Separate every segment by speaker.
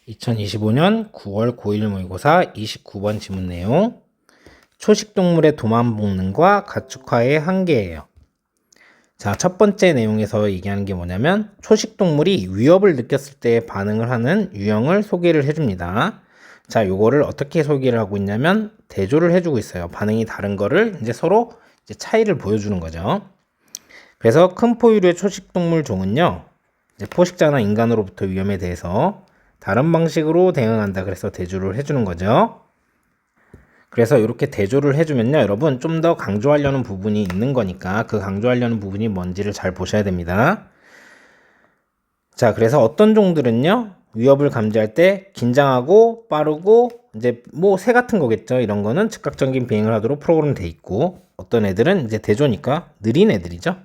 Speaker 1: 2025년 9월 고1 모의고사 29번 지문 내용. 초식동물의 도만 복능과 가축화의 한계예요. 자, 첫 번째 내용에서 얘기하는 게 뭐냐면 초식동물이 위협을 느꼈을 때 반응을 하는 유형을 소개를 해줍니다. 자, 요거를 어떻게 소개를 하고 있냐면 대조를 해주고 있어요. 반응이 다른 거를 이제 서로 차이를 보여주는 거죠. 그래서 큰 포유류의 초식동물 종은요, 이제 포식자나 인간으로부터 위험에 대해서 다른 방식으로 대응한다. 그래서 대조를 해주는 거죠. 그래서 이렇게 대조를 해주면요, 여러분 좀 더 강조하려는 부분이 있는 거니까 그 강조하려는 부분이 뭔지를 잘 보셔야 됩니다. 자, 그래서 어떤 종들은요, 위협을 감지할 때 긴장하고 빠르고 이제 뭐 새 같은 거겠죠. 이런 거는 즉각적인 비행을 하도록 프로그램 돼 있고, 어떤 애들은 이제 대조니까 느린 애들이죠.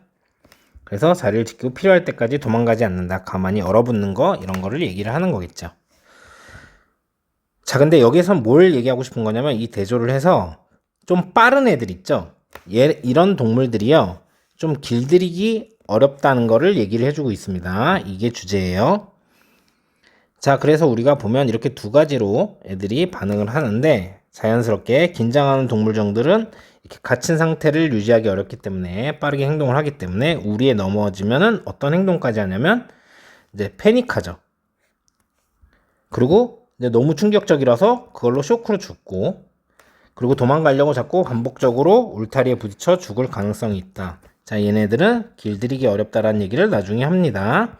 Speaker 1: 그래서 자리를 지키고 필요할 때까지 도망가지 않는다. 가만히 얼어붙는 거, 이런 거를 얘기를 하는 거겠죠. 자, 근데 여기서 뭘 얘기하고 싶은 거냐면 이 대조를 해서 좀 빠른 애들 있죠. 이런 동물들이요, 좀 길들이기 어렵다는 거를 얘기를 해주고 있습니다. 이게 주제예요. 자, 그래서 우리가 보면 이렇게 두 가지로 애들이 반응을 하는데, 자연스럽게 긴장하는 동물종들은 이렇게 갇힌 상태를 유지하기 어렵기 때문에 빠르게 행동을 하기 때문에 우리에 넘어지면은 어떤 행동까지 하냐면 이제 패닉하죠. 그리고 이제 너무 충격적이라서 그걸로 쇼크로 죽고, 그리고 도망가려고 자꾸 반복적으로 울타리에 부딪혀 죽을 가능성이 있다. 자, 얘네들은 길들이기 어렵다라는 얘기를 나중에 합니다.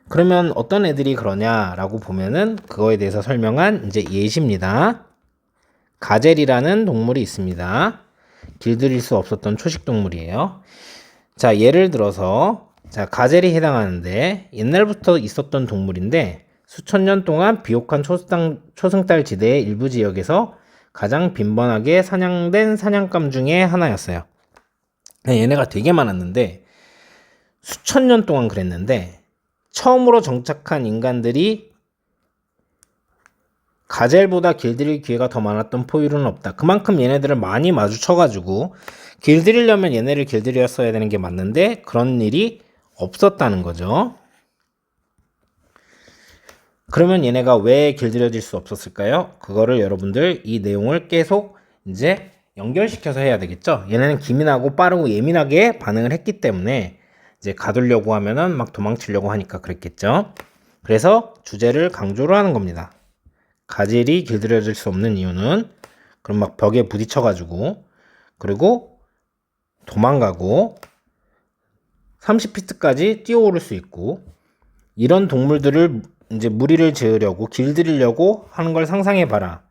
Speaker 1: 그러면 어떤 애들이 그러냐라고 보면은 그거에 대해서 설명한 이제 예시입니다. 가젤이라는 동물이 있습니다. 길들일 수 없었던 초식 동물이에요. 자, 예를 들어서 자, 가젤이 해당하는데 옛날부터 있었던 동물인데 수천 년 동안 비옥한 초승달 지대의 일부 지역에서 가장 빈번하게 사냥된 사냥감 중에 하나였어요. 얘네가 되게 많았는데 수천 년 동안 그랬는데 처음으로 정착한 인간들이 가젤보다 길들일 기회가 더 많았던 포유류는 없다. 그만큼 얘네들을 많이 마주쳐가지고 길들이려면 얘네를 길들였어야 되는 게 맞는데 그런 일이 없었다는 거죠. 그러면 얘네가 왜 길들여질 수 없었을까요? 그거를 여러분들 이 내용을 계속 이제 연결시켜서 해야 되겠죠. 얘네는 기민하고 빠르고 예민하게 반응을 했기 때문에 이제 가두려고 하면은 막 도망치려고 하니까 그랬겠죠. 그래서 주제를 강조를 하는 겁니다. 가젤이 길들여질 수 없는 이유는 그럼 막 벽에 부딪혀가지고 그리고 도망가고 30피트까지 뛰어오를 수 있고 이런 동물들을 이제 무리를 지으려고 길들이려고 하는 걸 상상해 봐라.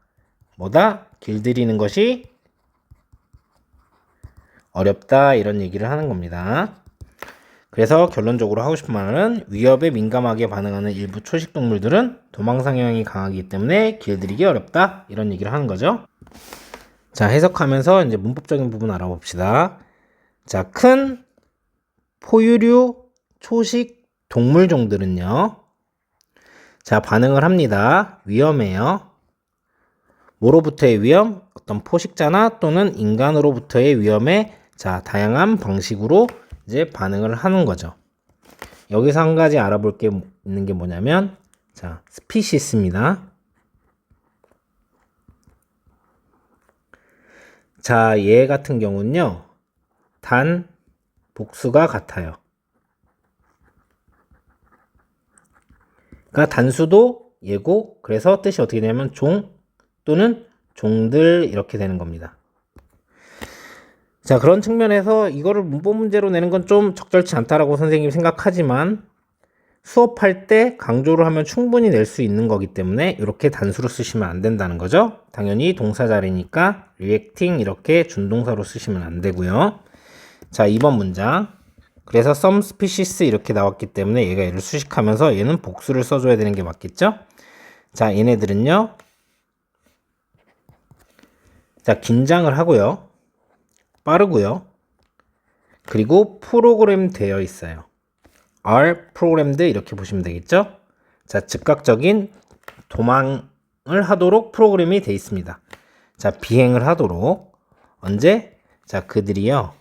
Speaker 1: 뭐다? 길들이는 것이 어렵다, 이런 얘기를 하는 겁니다. 그래서 결론적으로 하고 싶은 말은 위협에 민감하게 반응하는 일부 초식 동물들은 도망 성향이 강하기 때문에 길들이기 어렵다, 이런 얘기를 하는 거죠. 자, 해석하면서 이제 문법적인 부분 알아봅시다. 자, 큰 포유류 초식 동물종들은요, 자, 반응을 합니다. 위험해요. 뭐로부터의 위험? 어떤 포식자나 또는 인간으로부터의 위험에 자, 다양한 방식으로 이제 반응을 하는 거죠. 여기서 한 가지 알아볼 게 있는 게 뭐냐면 자, 스피시스입니다. 자, 얘 같은 경우는요, 단 복수가 같아요. 그러니까 단수도 얘고, 그래서 뜻이 어떻게 되냐면 종 또는 종들, 이렇게 되는 겁니다. 자, 그런 측면에서 이거를 문법 문제로 내는 건 좀 적절치 않다라고 선생님이 생각하지만 수업할 때 강조를 하면 충분히 낼 수 있는 거기 때문에 이렇게 단수로 쓰시면 안 된다는 거죠. 당연히 동사 자리니까 reacting 이렇게 준동사로 쓰시면 안 되고요. 자, 2번 문장. 그래서 some species 이렇게 나왔기 때문에 얘가 얘를 수식하면서 얘는 복수를 써줘야 되는 게 맞겠죠? 자, 얘네들은요, 자, 긴장을 하고요, 빠르고요, 그리고 프로그램 되어 있어요. are programmed 이렇게 보시면 되겠죠? 자, 즉각적인 도망을 하도록 프로그램이 되어 있습니다. 자, 비행을 하도록. 언제? 자, 그들이요,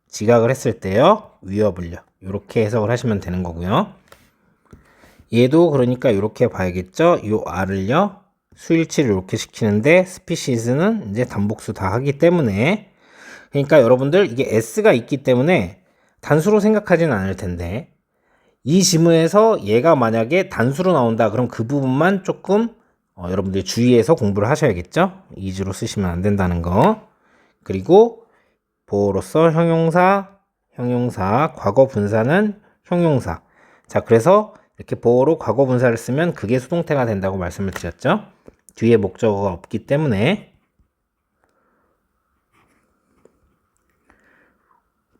Speaker 1: 지각을 했을 때요, 위협을요. 이렇게 해석을 하시면 되는 거고요. 얘도 그러니까 이렇게 봐야겠죠. 요 R을요. 수일치를 이렇게 시키는데 스피시즈는 이제 단복수 다 하기 때문에 그러니까 여러분들 이게 S가 있기 때문에 단수로 생각하지는 않을 텐데 이 지문에서 얘가 만약에 단수로 나온다 그럼 그 부분만 조금 여러분들이 주의해서 공부를 하셔야겠죠. 이즈로 쓰시면 안 된다는 거. 그리고 보어로서 형용사, 과거 분사는 형용사. 자, 그래서 이렇게 보어로 과거 분사를 쓰면 그게 수동태가 된다고 말씀을 드렸죠. 뒤에 목적어가 없기 때문에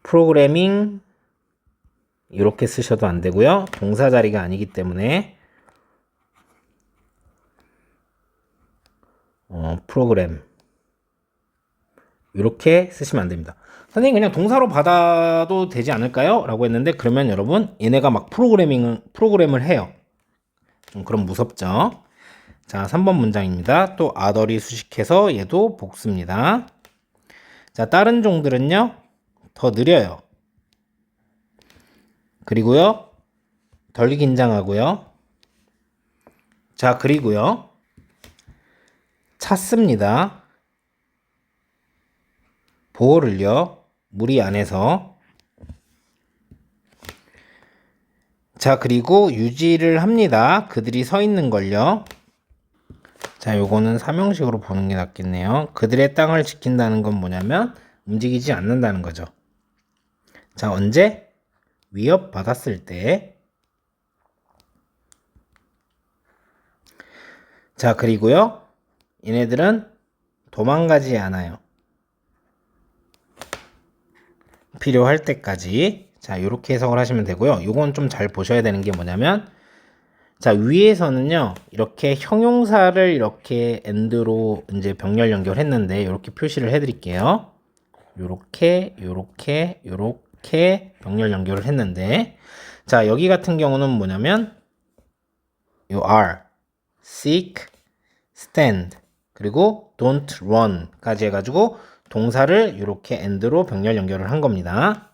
Speaker 1: 프로그래밍 이렇게 쓰셔도 안 되고요. 동사 자리가 아니기 때문에 프로그램 이렇게 쓰시면 안 됩니다. 선생님 그냥 동사로 받아도 되지 않을까요? 라고 했는데 그러면 여러분 얘네가 막 프로그램을 해요. 그럼 무섭죠. 자, 3번 문장입니다. 또 other이 수식해서 얘도 복수입니다. 자, 다른 종들은요 더 느려요. 그리고요 덜 긴장하고요. 자, 그리고요 찾습니다. 보호를요 무리 안에서. 자, 그리고 유지를 합니다. 그들이 서 있는 걸요. 자, 요거는 삼형식으로 보는 게 낫겠네요. 그들의 땅을 지킨다는 건 뭐냐면 움직이지 않는다는 거죠. 자, 언제? 위협받았을 때. 자, 그리고요 얘네들은 도망가지 않아요. 필요할 때까지. 자, 이렇게 해석을 하시면 되고요. 요건 좀 잘 보셔야 되는 게 뭐냐면 자, 위에서는요 이렇게 형용사를 이렇게 and로 이제 병렬 연결했는데 이렇게 표시를 해 드릴게요. 요렇게 병렬 연결을 했는데 자, 여기 같은 경우는 뭐냐면 요 are, seek, stand 그리고 don't run 까지 해가지고 동사를 이렇게 and로 병렬 연결을 한 겁니다.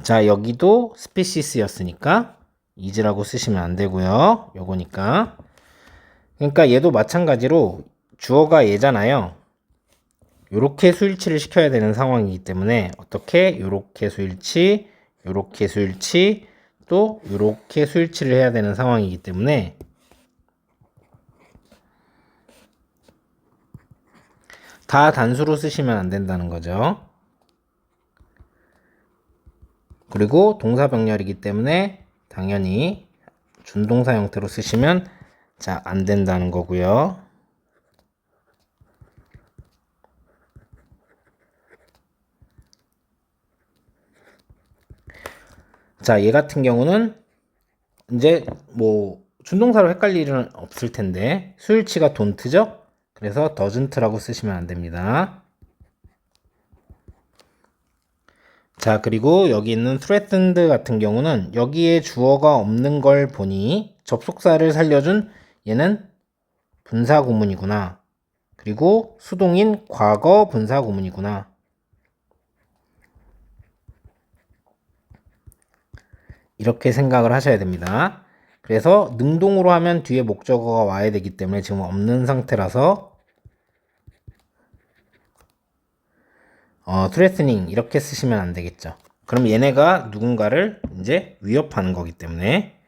Speaker 1: 자, 여기도 species였으니까 is라고 쓰시면 안 되고요. 요거니까. 그러니까 얘도 마찬가지로 주어가 얘잖아요. 요렇게 수일치를 시켜야 되는 상황이기 때문에 어떻게 요렇게 수일치, 요렇게 수일치, 또 요렇게 수일치를 해야 되는 상황이기 때문에 다 단수로 쓰시면 안 된다는 거죠. 그리고 동사 병렬이기 때문에 당연히 준동사 형태로 쓰시면 자, 안 된다는 거고요. 자, 얘 같은 경우는 이제 뭐 준동사로 헷갈릴 일은 없을 텐데 수일치가 don't죠? 그래서 doesn't라고 쓰시면 안 됩니다. 자, 그리고 여기 있는 threatened 같은 경우는 여기에 주어가 없는 걸 보니 접속사를 살려준 얘는 분사 구문이구나. 그리고 수동인 과거 분사 구문이구나. 이렇게 생각을 하셔야 됩니다. 그래서 능동으로 하면 뒤에 목적어가 와야 되기 때문에 지금 없는 상태라서 threatening 이렇게 쓰시면 안 되겠죠. 그럼 얘네가 누군가를 이제 위협하는 거기 때문에.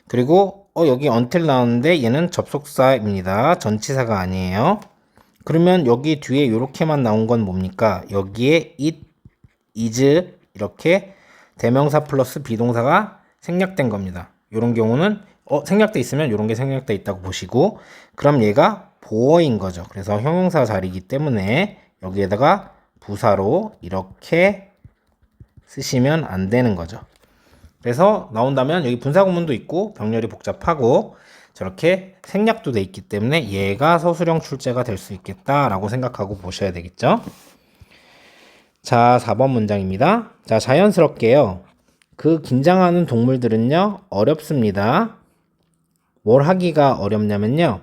Speaker 1: 그리고 여기 until 나오는데 얘는 접속사입니다. 전치사가 아니에요. 그러면 여기 뒤에 이렇게만 나온 건 뭡니까? 여기에 it, is 이렇게 대명사 플러스 비동사가 생략된 겁니다. 이런 경우는 생략돼 있으면 이런 게 생략돼 있다고 보시고 그럼 얘가 보어인 거죠. 그래서 형용사 자리이기 때문에 여기에다가 부사로 이렇게 쓰시면 안 되는 거죠. 그래서 나온다면 여기 분사 구문도 있고 병렬이 복잡하고 저렇게 생략도 돼 있기 때문에 얘가 서술형 출제가 될 수 있겠다라고 생각하고 보셔야 되겠죠. 자, 4번 문장입니다. 자, 자연스럽게요. 그 긴장하는 동물들은요, 어렵습니다. 뭘 하기가 어렵냐면요.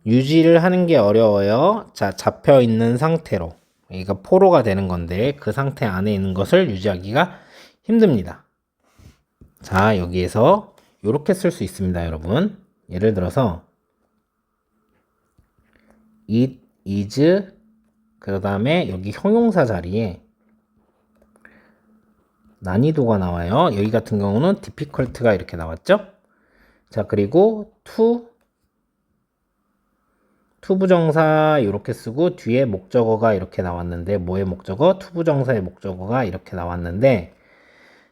Speaker 1: 유지를 하는 게 어려워요. 자, 잡혀 있는 상태로. 여기가 포로가 되는 건데 그 상태 안에 있는 것을 유지하기가 힘듭니다. 자, 여기에서 이렇게 쓸 수 있습니다, 여러분. 예를 들어서 it, is, 그 다음에 여기 형용사 자리에 난이도가 나와요. 여기 같은 경우는 difficult가 이렇게 나왔죠. 자, 그리고 to 부정사 이렇게 쓰고 뒤에 목적어가 이렇게 나왔는데, 뭐의 목적어? to 부정사의 목적어가 이렇게 나왔는데,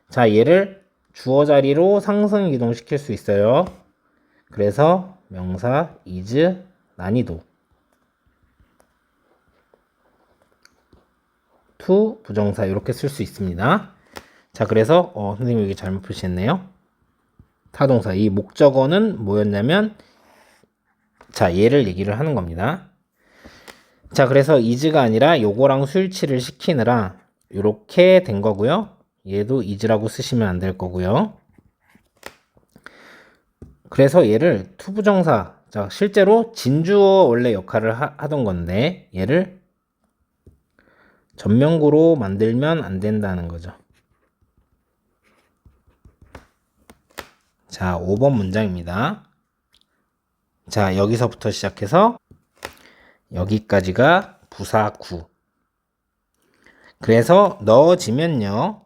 Speaker 1: 자, 얘를 주어 자리로 상승 이동시킬 수 있어요. 그래서 명사 is 난이도 to 부정사 이렇게 쓸 수 있습니다. 자, 그래서 선생님 여기 잘못 표시했네요. 타동사 이 목적어는 뭐였냐면, 자, 얘를 얘기를 하는 겁니다. 자, 그래서 is가 아니라 요거랑 수일치를 시키느라 이렇게 된 거고요. 얘도 is라고 쓰시면 안 될 거고요. 그래서 얘를 to 부정사, 자, 실제로 진주어 원래 역할을 하던 건데 얘를 전명구로 만들면 안 된다는 거죠. 자, 5번 문장입니다. 자, 여기서부터 시작해서 여기까지가 부사 구. 그래서 넣어지면요,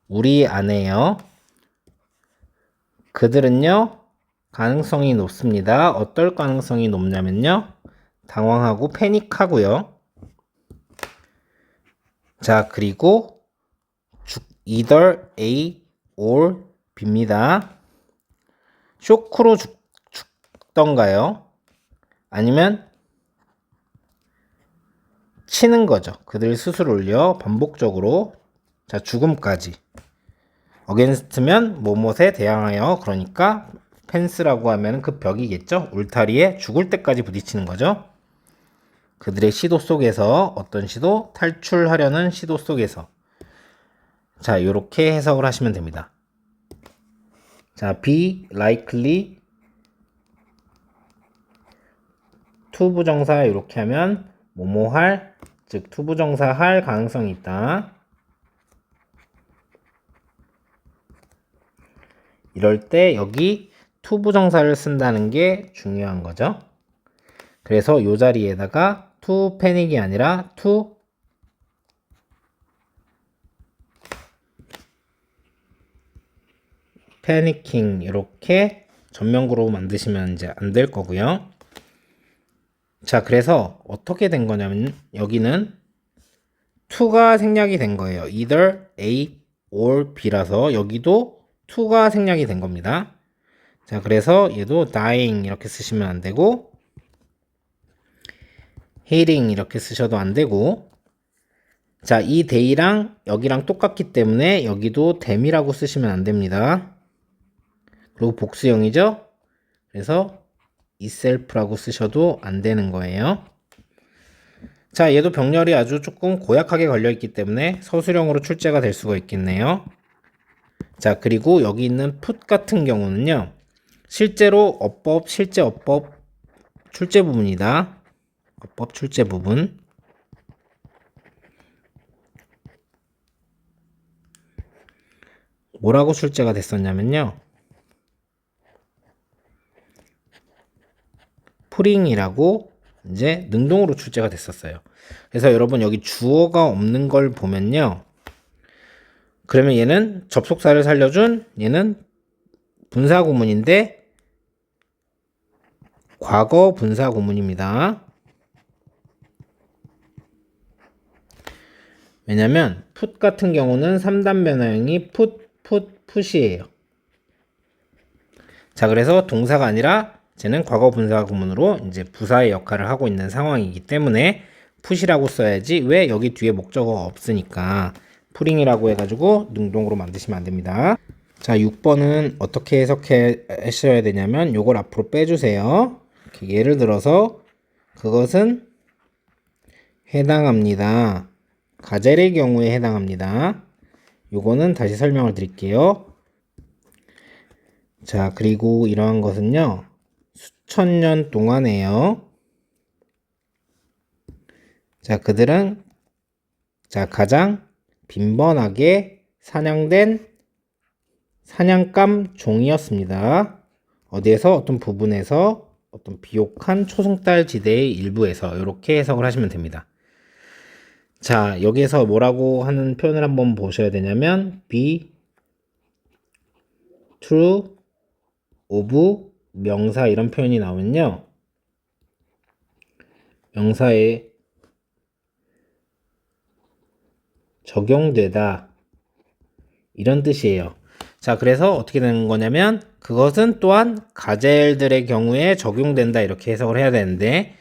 Speaker 1: 우리 안에요, 그들은요 가능성이 높습니다. 어떨 가능성이 높냐면요, 당황하고 패닉하고요. 자, 그리고 either A or B입니다. 쇼크로 죽던가요? 아니면 치는 거죠. 그들 스스로 올려 반복적으로. 자, 죽음까지. against면 뭐뭇에 대항하여, 그러니까 펜스라고 하면 그 벽이겠죠. 울타리에 죽을 때까지 부딪히는 거죠. 그들의 시도 속에서, 어떤 시도? 탈출하려는 시도 속에서. 자, 요렇게 해석을 하시면 됩니다. 자, be likely to 부정사 이렇게 하면 뭐뭐 할, 즉 to 부정사 할 가능성이 있다. 이럴 때 여기 to 부정사를 쓴다는 게 중요한 거죠. 그래서 이 자리에다가 to panic이 아니라 to panicking 이렇게 전명구로 만드시면 이제 안 될 거고요. 자, 그래서 어떻게 된 거냐면 여기는 to가 생략이 된 거예요. either A or B라서 여기도 to가 생략이 된 겁니다. 자, 그래서 얘도 dying 이렇게 쓰시면 안 되고, hating 이렇게 쓰셔도 안 되고, 자, 이 day랑 여기랑 똑같기 때문에 여기도 them이라고 쓰시면 안 됩니다. 그리고 복수형이죠? 그래서 itself라고 쓰셔도 안 되는 거예요. 자, 얘도 병렬이 아주 조금 고약하게 걸려있기 때문에 서술형으로 출제가 될 수가 있겠네요. 자, 그리고 여기 있는 put 같은 경우는요, 실제로 어법, 실제 어법 출제 부분이다. 어법 출제 부분. 뭐라고 출제가 됐었냐면요, 풀잉이라고 이제 능동으로 출제가 됐었어요. 그래서 여러분 여기 주어가 없는 걸 보면요, 그러면 얘는 접속사를 살려준, 얘는 분사 구문인데 과거 분사 구문입니다. 왜냐면 put 같은 경우는 3단 변화형이 put이에요. 자, 그래서 동사가 아니라 쟤는 과거 분사 구문으로 이제 부사의 역할을 하고 있는 상황이기 때문에 put이라고 써야지, 왜 여기 뒤에 목적어가 없으니까 풀잉이라고 해가지고 능동으로 만드시면 안 됩니다. 자, 6번은 어떻게 해석해 하셔야 되냐면 요걸 앞으로 빼주세요. 이렇게 예를 들어서 그것은 해당합니다. 가젤의 경우에 해당합니다. 요거는 다시 설명을 드릴게요. 자, 그리고 이러한 것은요, 수천 년 동안에요. 자, 그들은 가장 빈번하게 사냥된 사냥감 종이었습니다. 어디에서 어떤 부분에서 어떤 비옥한 초승달 지대의 일부에서 이렇게 해석을 하시면 됩니다. 자, 여기에서 뭐라고 하는 표현을 한번 보셔야 되냐면 be true of 명사 이런 표현이 나오면요. 명사에 적용되다 이런 뜻이에요. 자, 그래서 어떻게 되는 거냐면 그것은 또한 가젤들의 경우에 적용된다 이렇게 해석을 해야 되는데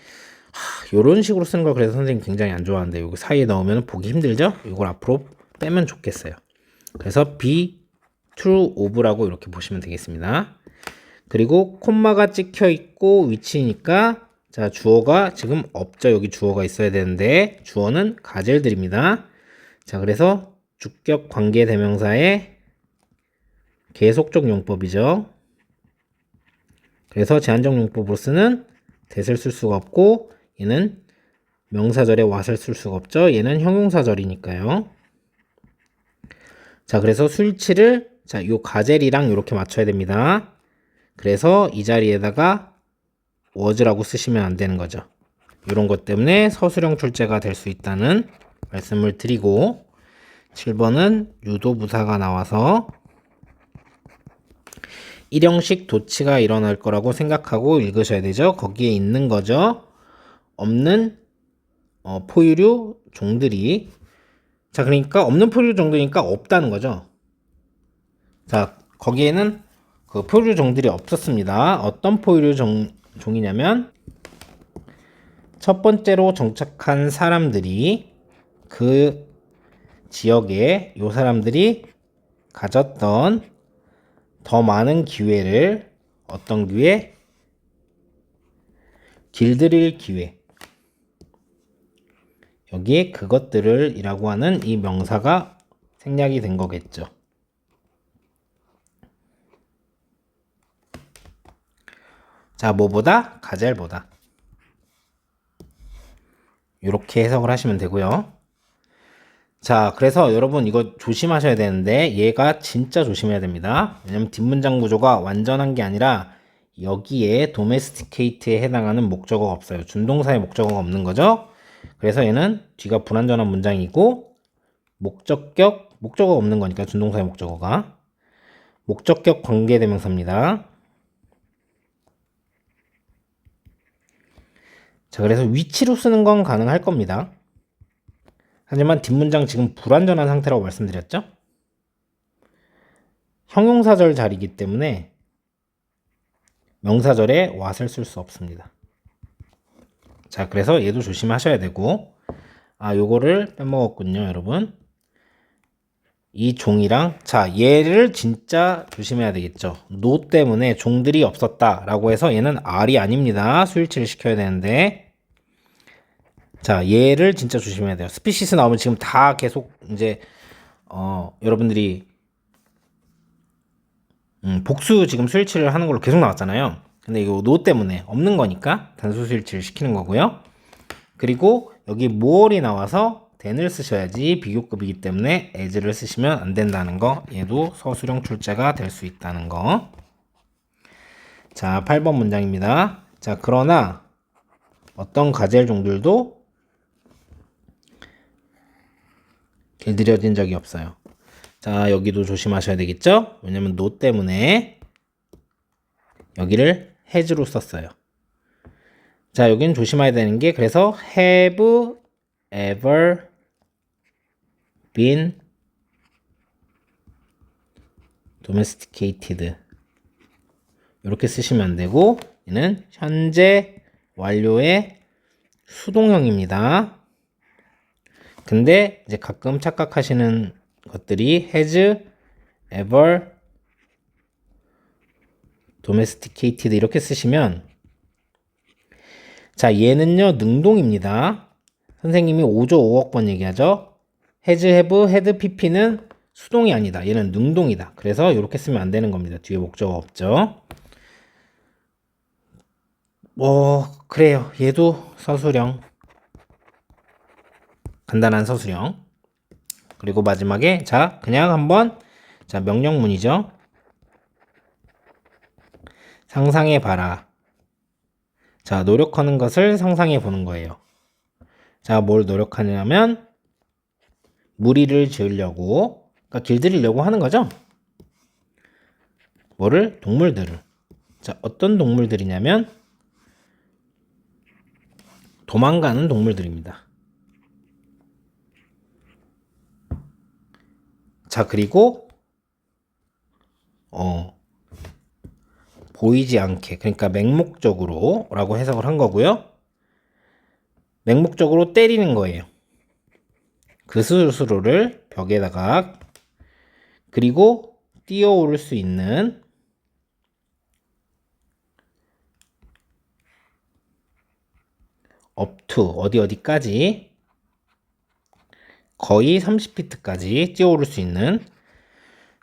Speaker 1: 이런 식으로 쓰는 걸 그래서 선생님 굉장히 안 좋아하는데 여기 사이에 넣으면 보기 힘들죠? 이걸 앞으로 빼면 좋겠어요. 그래서 be true of라고 이렇게 보시면 되겠습니다. 그리고 콤마가 찍혀 있고 위치니까 자, 주어가 지금 없죠. 여기 주어가 있어야 되는데 주어는 가젤들입니다. 자, 그래서 주격 관계 대명사의 계속적 용법이죠. 그래서 제한적 용법으로 쓰는 that을 쓸 수가 없고 얘는 명사절에 what을 쓸 수가 없죠. 얘는 형용사절이니까요. 자, 그래서 수일치를 자, 요 가젤이랑 이렇게 맞춰야 됩니다. 그래서 이 자리에다가 was라고 쓰시면 안 되는 거죠. 이런 것 때문에 서술형 출제가 될 수 있다는 말씀을 드리고 7번은 유도부사가 나와서 일형식 도치가 일어날 거라고 생각하고 읽으셔야 되죠. 거기에 있는 거죠. 없는 포유류 종들이 자, 그러니까 없는 포유류 종들이니까 없다는 거죠. 자, 거기에는 그 포유류 종들이 없었습니다. 어떤 포유류 종이냐면 첫 번째로 정착한 사람들이 그 지역에 요 사람들이 가졌던 더 많은 기회를 어떤 기회? 길들일 기회. 여기에 그것들을 이라고 하는 이 명사가 생략이 된 거겠죠. 자, 뭐보다? 가젤보다. 이렇게 해석을 하시면 되고요. 자, 그래서 여러분 이거 조심하셔야 되는데 얘가 진짜 조심해야 됩니다. 왜냐면 뒷문장 구조가 완전한 게 아니라 여기에 domesticate에 해당하는 목적어가 없어요. 준동사의 목적어가 없는 거죠. 그래서 얘는 뒤가 불완전한 문장이고 목적어가 없는 거니까 준동사의 목적어가 목적격 관계대명사입니다. 자, 그래서 위치로 쓰는 건 가능할 겁니다. 하지만 뒷문장 지금 불완전한 상태라고 말씀드렸죠? 형용사절 자리이기 때문에 명사절에 what을 쓸 수 없습니다. 자, 그래서 얘도 조심하셔야 되고 요거를 빼먹었군요, 여러분. 이 종이랑 자, 얘를 진짜 조심해야 되겠죠. no 때문에 종들이 없었다라고 해서 얘는 R이 아닙니다. 수일치를 시켜야 되는데 자, 얘를 진짜 조심해야 돼요. 스피시스 나오면 지금 다 계속 이제 여러분들이 복수 지금 수일치를 하는 걸로 계속 나왔잖아요. 근데 이거 no 때문에 없는 거니까 단수 수일치를 시키는 거고요. 그리고 여기 more이 나와서 than을 쓰셔야지 비교급이기 때문에 as를 쓰시면 안 된다는 거. 얘도 서술형 출제가 될 수 있다는 거. 자, 8번 문장입니다. 자, 그러나 어떤 가젤 종들도 길들여진 적이 없어요. 자, 여기도 조심하셔야 되겠죠? 왜냐면 no 때문에 여기를 has로 썼어요. 자, 여기는 조심해야 되는 게 그래서 have ever been domesticated 이렇게 쓰시면 안 되고 얘는 현재 완료의 수동형입니다. 근데 이제 가끔 착각하시는 것들이 has ever domesticated 이렇게 쓰시면 자, 얘는요 능동입니다. 선생님이 5조 5억 번 얘기하죠. has, have, had, pp는 수동이 아니다. 얘는 능동이다. 그래서 이렇게 쓰면 안 되는 겁니다. 뒤에 목적어 없죠. 그래요. 얘도 서술형. 간단한 서술형. 그리고 마지막에 자, 그냥 한번 자, 명령문이죠. 상상해 봐라. 자, 노력하는 것을 상상해 보는 거예요. 자, 뭘 노력하냐면 무리를 지으려고, 그러니까 길들이려고 하는 거죠. 뭐를? 동물들을. 자, 어떤 동물들이냐면 도망가는 동물들입니다. 자, 그리고 보이지 않게, 그러니까 맹목적으로 라고 해석을 한 거고요. 맹목적으로 때리는 거예요. 그 스스로를 벽에다가. 그리고 뛰어오를 수 있는 up to 어디까지, 거의 30피트까지 뛰어오를 수 있는.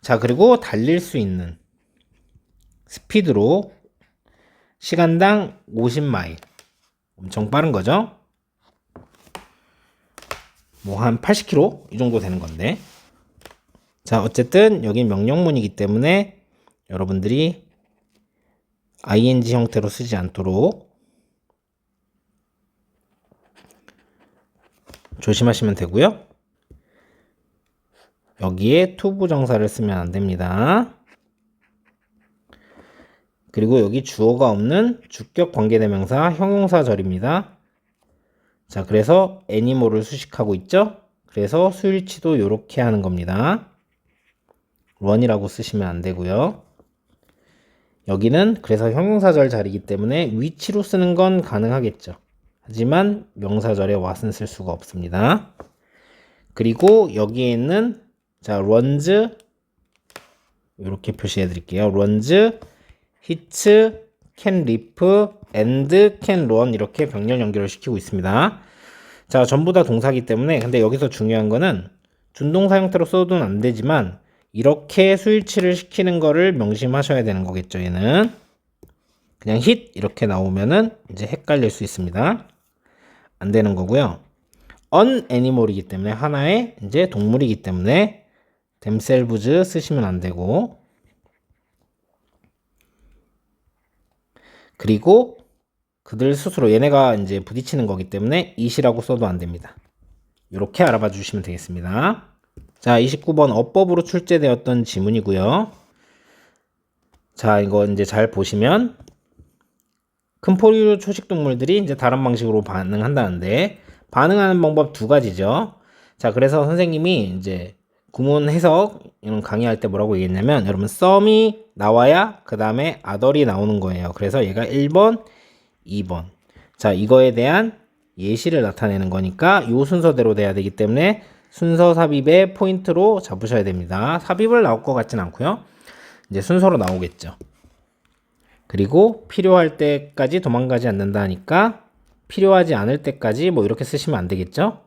Speaker 1: 자, 그리고 달릴 수 있는 스피드로 시간당 50마일. 엄청 빠른 거죠. 뭐 한 80km 이 정도 되는 건데. 자, 어쨌든 여긴 명령문이기 때문에 여러분들이 ing 형태로 쓰지 않도록 조심하시면 되고요. 여기에 to 부정사를 쓰면 안 됩니다. 그리고 여기 주어가 없는 주격 관계대명사 형용사절입니다. 자, 그래서 애니몰을 수식하고 있죠. 그래서 수일치도 이렇게 하는 겁니다. run이라고 쓰시면 안 되고요. 여기는 그래서 형용사절 자리이기 때문에 위치로 쓰는 건 가능하겠죠. 하지만 명사절에 what은 쓸 수가 없습니다. 그리고 여기에 있는 자, runs 이렇게 표시해 드릴게요. runs, hits, can leap, and can run 이렇게 병렬 연결을 시키고 있습니다. 자, 전부 다 동사기 때문에, 근데 여기서 중요한 거는 준동사 형태로 써도는 안 되지만 이렇게 수일치를 시키는 거를 명심하셔야 되는 거겠죠. 얘는 그냥 hit 이렇게 나오면은 이제 헷갈릴 수 있습니다. 안 되는 거고요. an animal이기 때문에 하나의 이제 동물이기 때문에 themselves 쓰시면 안 되고, 그리고 그들 스스로, 얘네가 이제 부딪히는 거기 때문에 it이라고 써도 안 됩니다. 이렇게 알아봐 주시면 되겠습니다. 자, 29번 어법으로 출제되었던 지문이고요. 자, 이거 이제 잘 보시면 큰 포유류 초식 동물들이 이제 다른 방식으로 반응한다는데, 반응하는 방법 두 가지죠. 자, 그래서 선생님이 이제 구문 해석 이런 강의할 때 뭐라고 얘기했냐면, 여러분 some이 나와야 그 다음에 other이 나오는 거예요. 그래서 얘가 1번, 2번. 자, 이거에 대한 예시를 나타내는 거니까 요 순서대로 돼야 되기 때문에 순서 삽입의 포인트로 잡으셔야 됩니다. 삽입을 나올 것 같진 않고요. 이제 순서로 나오겠죠. 그리고 필요할 때까지 도망가지 않는다 하니까 필요하지 않을 때까지 뭐 이렇게 쓰시면 안 되겠죠.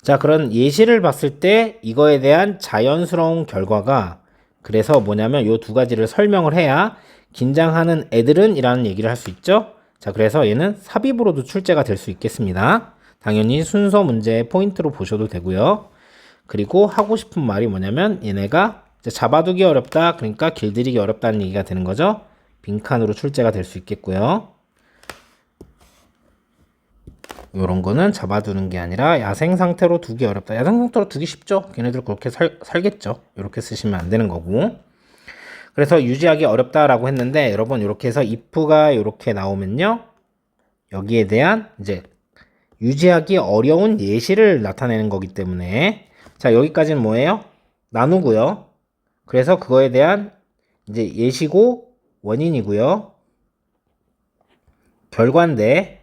Speaker 1: 자, 그런 예시를 봤을 때 이거에 대한 자연스러운 결과가, 그래서 뭐냐면 요 두 가지를 설명을 해야 긴장하는 애들은 이라는 얘기를 할 수 있죠. 자, 그래서 얘는 삽입으로도 출제가 될 수 있겠습니다. 당연히 순서 문제의 포인트로 보셔도 되고요. 그리고 하고 싶은 말이 뭐냐면 얘네가 이제 잡아두기 어렵다, 그러니까 길들이기 어렵다는 얘기가 되는 거죠. 빈칸으로 출제가 될 수 있겠고요. 요런 거는 잡아두는 게 아니라 야생 상태로 두기 어렵다. 야생 상태로 두기 쉽죠. 걔네들 그렇게 살겠죠. 이렇게 쓰시면 안 되는 거고. 그래서 유지하기 어렵다라고 했는데, 여러분 이렇게 해서 if가 이렇게 나오면요, 여기에 대한 이제 유지하기 어려운 예시를 나타내는 거기 때문에, 자, 여기까지는 뭐예요? 나누고요. 그래서 그거에 대한 이제 예시고 원인이고요. 결과인데,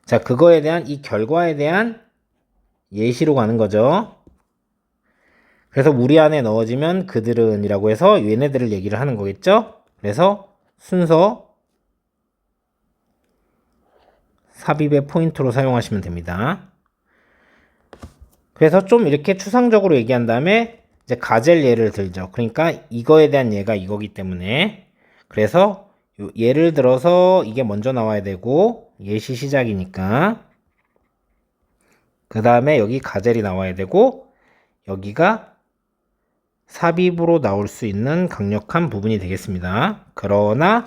Speaker 1: 자, 그거에 대한 이 결과에 대한 예시로 가는 거죠. 그래서 무리 안에 넣어지면 그들은 이라고 해서 얘네들을 얘기를 하는 거겠죠. 그래서 순서 삽입의 포인트로 사용하시면 됩니다. 그래서 좀 이렇게 추상적으로 얘기한 다음에 이제 가젤 예를 들죠. 그러니까 이거에 대한 예가 이거기 때문에, 그래서 예를 들어서 이게 먼저 나와야 되고 예시 시작이니까, 그 다음에 여기 가젤이 나와야 되고 여기가 삽입으로 나올 수 있는 강력한 부분이 되겠습니다. 그러나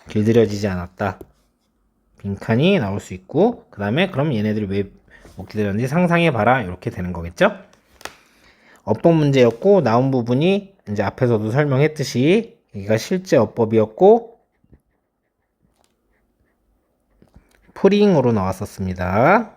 Speaker 1: 길들여지지 않았다. 빈칸이 나올 수 있고, 그 다음에 그럼 얘네들이 왜 못 길들였는지 상상해봐라. 이렇게 되는 거겠죠? 어법 문제였고, 나온 부분이 이제 앞에서도 설명했듯이 여기가 실제 어법이었고, 프링으로 나왔었습니다.